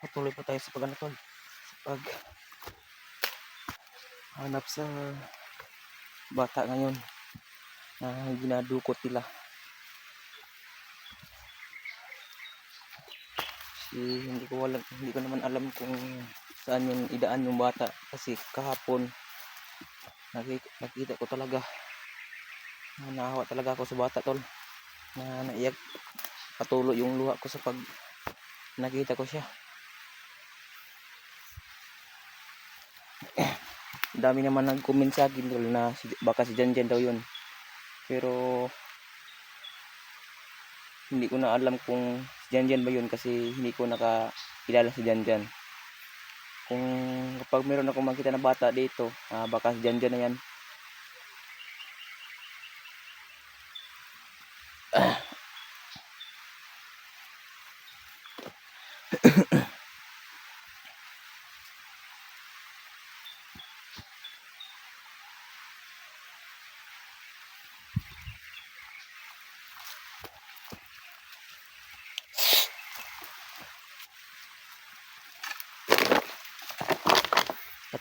Patuloy po tayo sa pag-anatol, sa paghanap sa bata ngayon na ginadukot nila. Hindi ko naman alam kung saan yung idaan yung bata, kasi kahapon nakita ko talaga, naawa talaga ako sa bata, tol, na naiyak patuloy yung luha ko sa pag nakita ko siya. Dami naman nag-comment sa akin, tol, na baka si Janjan daw yun, pero hindi ko na alam kung si Janjan ba yun, kasi hindi ko nakakilala si Janjan. Kung kapag meron akong makita na bata dito, baka si Janjan na yan.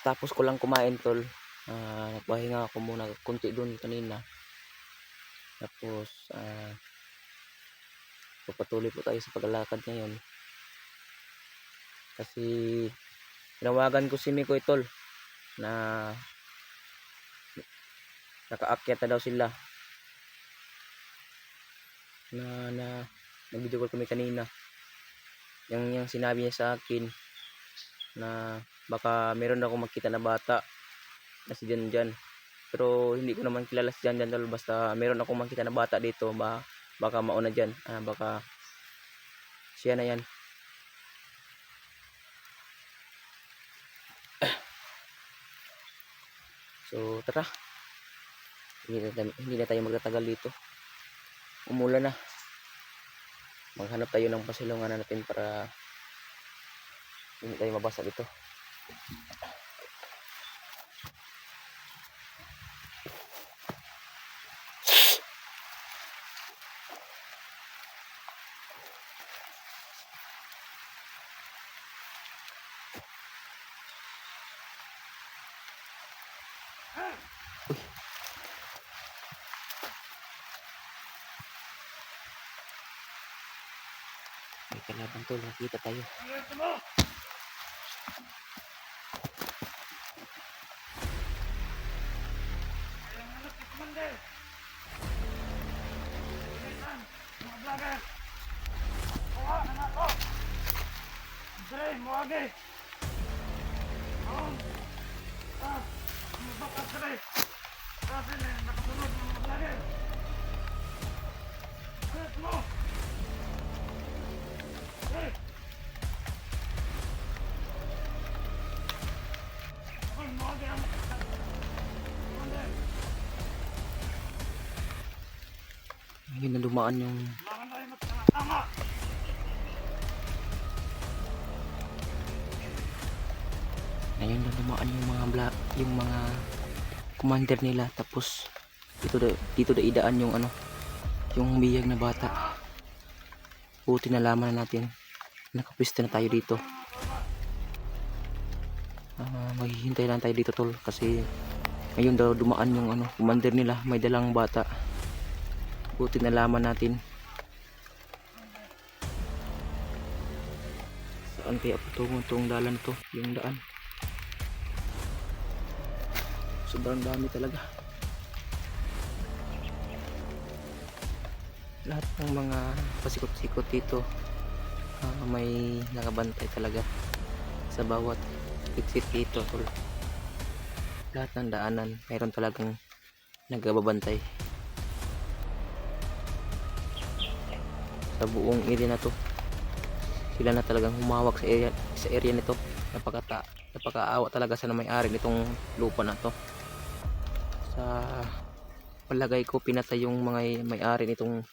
Tapos ko lang kumain, tol, nagpahinga ako muna kunti doon kanina. Tapos patuloy po tayo sa paglalakad ngayon, kasi tinawagan ko si Mikoy, tol, na nakaakyat na daw sila, na nag-video call kami kanina. Yung sinabi niya sa akin na baka meron akong makita na bata na si Janjan, pero hindi ko naman kilala si Janjan, tol. Basta meron akong makita na bata dito, baka mauna dyan, baka siya na yan. So tara, hindi na tayo magtatagal dito, umulan na. Maghanap tayo ng pasilungan natin para hindi tayo mabasa dito. May kalaban, tol, nakita tayo. Yun na dumaan yung ayun na dumaan yung mga commander nila. Tapos dito da idaan yung yung biyag na bata. Buti nalaman na natin, nakapista na tayo dito. Maghihintay lang tayo dito, tol, kasi ngayon daw dumaan yung commander nila, may dalang bata. Buti nalaman natin. Saan kaya patungong tong dalan to, yung daan? Sobrang dami talaga. Lahat ng mga pasikot-sikot dito, may nakabantay talaga sa bawat exit dito, tol. Lahat ng daanan mayroon talagang nagbabantay. Sa buong area na to, sila na talagang humawak sa area nito. Napakaawa talaga sa may-ari nitong lupa na to. Sa palagay ko, pinatay yung mga may-ari nitong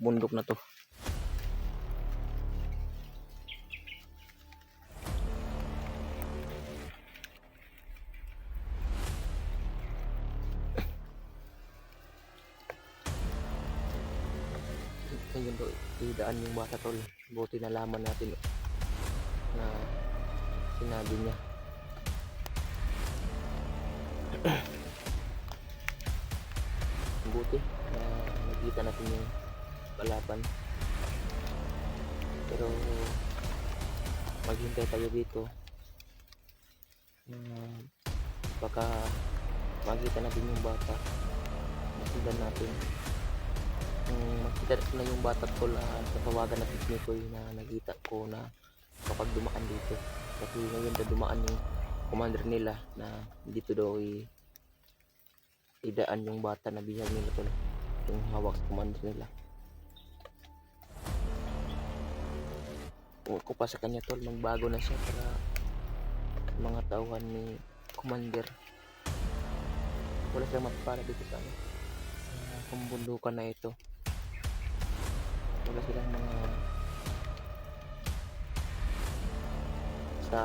bundok na to. ngayon do idaan yung bata tol. Buti nalaman natin na sinabi niya. Buti na nakita natin yung kalaban. Pero maghintay tayo dito. Baka makita natin yung bata. Masundan natin. Makita na yung bata tol, tatawagan natin ni Koy na nakita ko na kapag dumaan dito. Kasi ngayon na dumaan yung commander nila na dito daw idaan yung bata na bihag nila tol. Yung hawak sa commander nila. Kung ko pa sa kanya tol, magbago na siya para mga tauhan ni commander. Wala silang mapapala dito sa kumbundukan na ito. Wala silang mga sa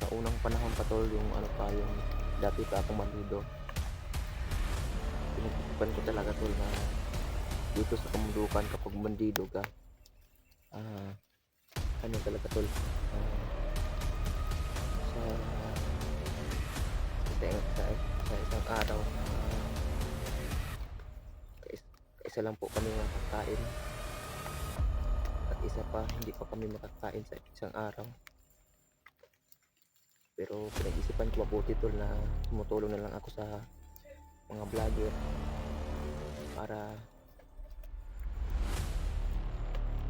unang panahon pa tol, yung yung dati pa akong bandido. Pinagtipan ko talaga tol na dito sa kumbundukan kapag bandido ka, talaga tol, sa isang araw, isa lang po kami makakain at isa pa hindi pa kami makakain sa isang araw. Pero pinag-isipan ko mabuti tol na tumutulong na lang ako sa mga vlogger para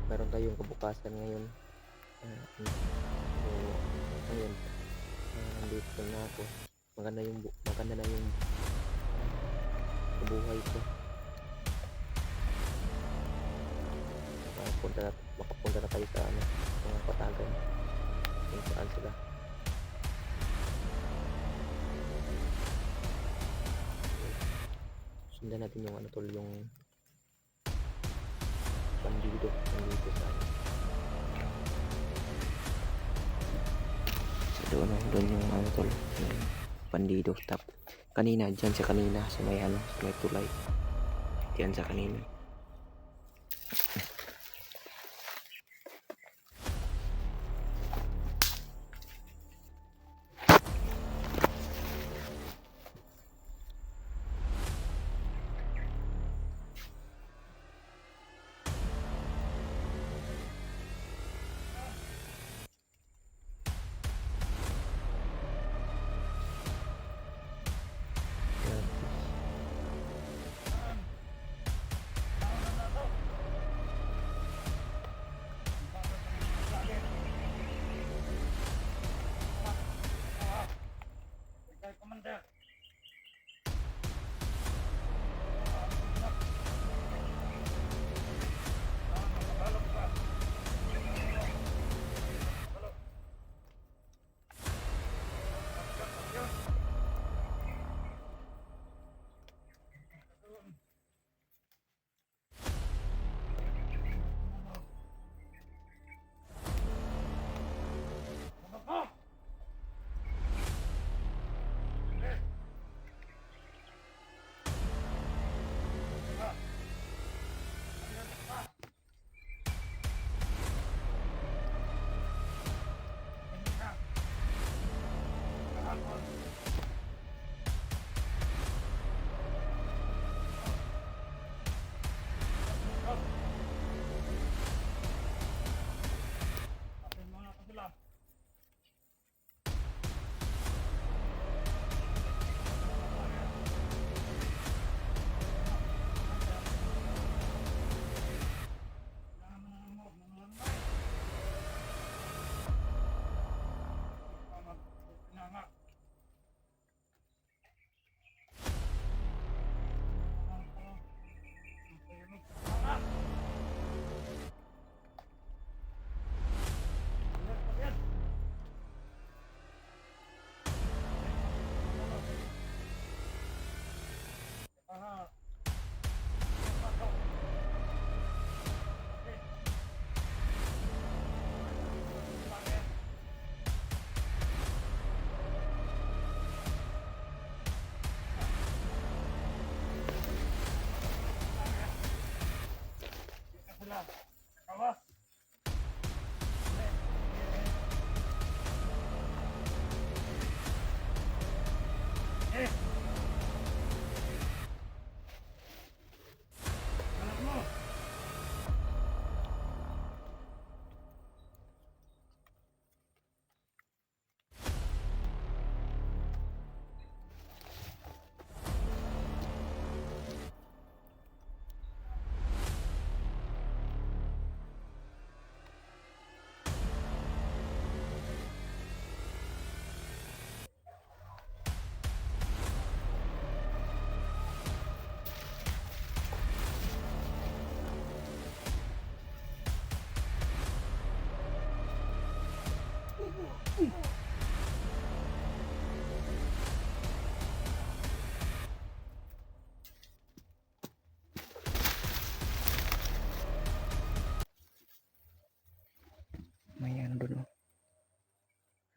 meron tayong kabukasan ngayon. Ngayon nandito na ako, maganda na yung buhay ko. Makapunta na tayo sa mga patagan kung saan sila. Sundan natin yung tol, yung bandido nandito sa doon yung tol, yung bandido. Tap kanina dyan sa may sa may tulay dyan sa kanina.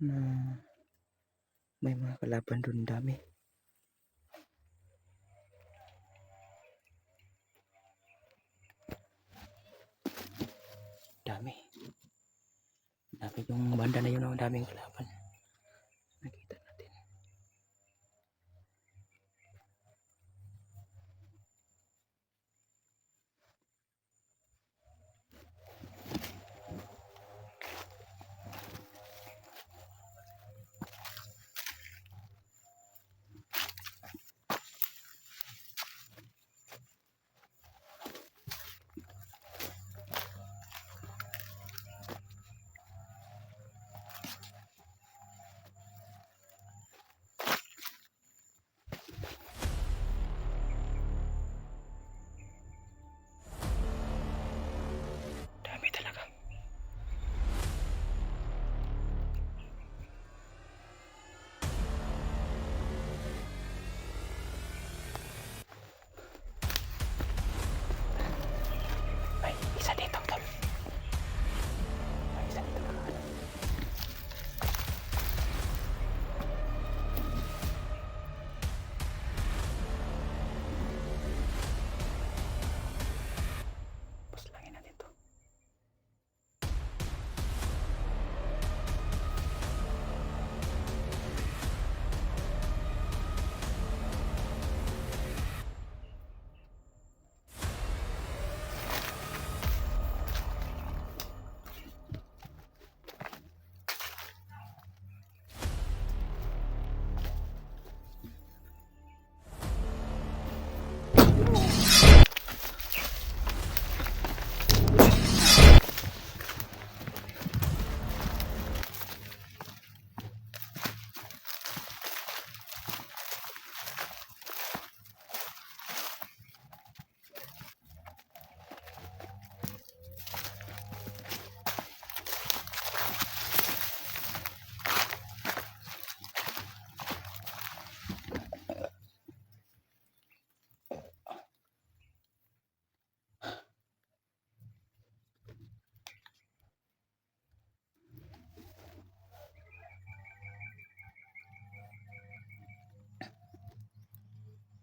na may mga kalaban doon, dami. Dami. Dami yung banda na yun, ang daming kalaban. Nakita natin. Dami talaga. Ay, isa dito, tol. Ay, isa dito na. Puslangin natin to.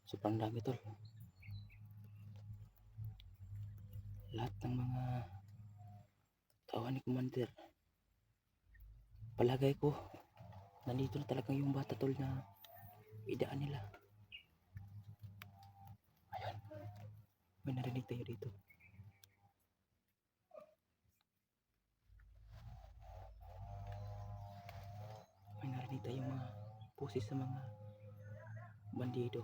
Sobrang dami, tol. Lahat ng mga kawan ni Commander, palagay ko nandito na talaga yung bata, tol, na idaan nila. Ayun, may narinig tayo dito. May narinig tayong mga pusis sa mga bandido.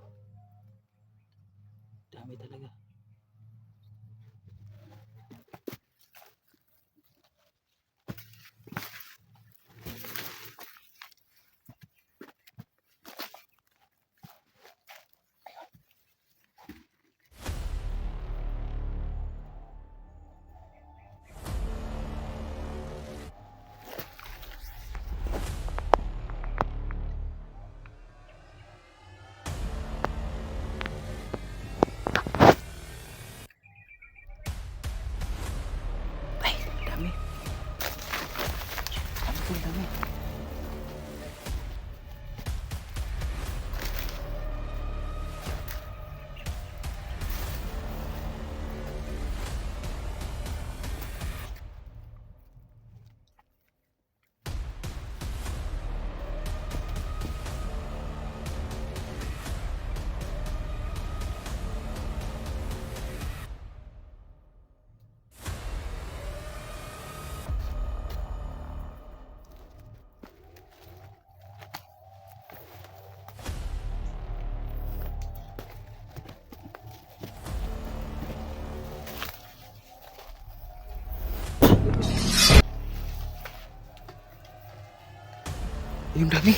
Dami talaga. Ay, dami. Dami, tol, dami. Yung dami.